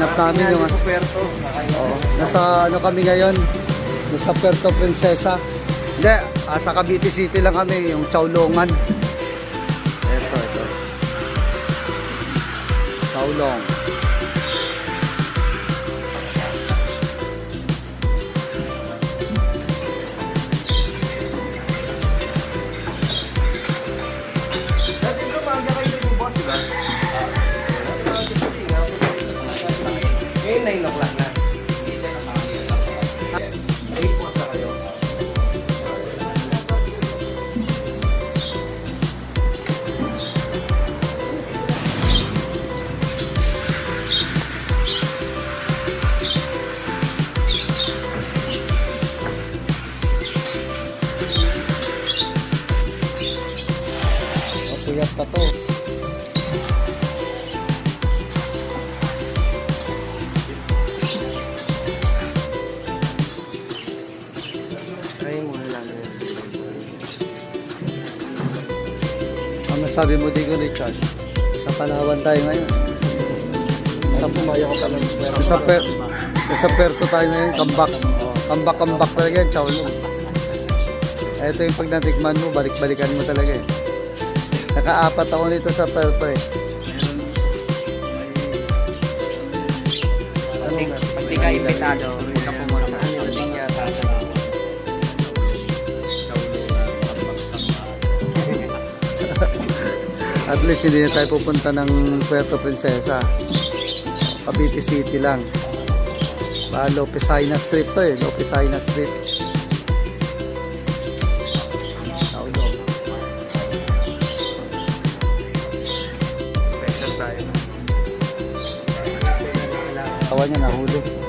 Hinanap namin yung... Sa Puerto. Oo. Nasa ano kami ngayon? Nasa Puerto Princesa. Hindi, sa Cavite City lang kami, yung Chowlongan. Ito. Chowlong. Dati bro, maaga kayo yung boss, diba? Ngayon 9 o'clock na. Ay, puasa kayo. Puyat pa to. Ay, muna lang. Ano sabi mo dito, Richard? Sa Palawan tayo ngayon. Pumayo ko pa ng Sa Puerto tayo ngayon, kambak talaga yan, Chowlong. Ito yung pag natikman mo, balik-balikan mo talaga eh. Naka-4 ako nito sa Puerto eh. Pag di ka imbitado, huwag ka pumunta. Hindi niya sasabihin. At least hindi na tayo pupunta ng Puerto Princesa. Cavite City lang. Lopez-Haina Street to eh. Lopez-Haina Street. Chowlong. Special tayo. Tawa niya nahuli.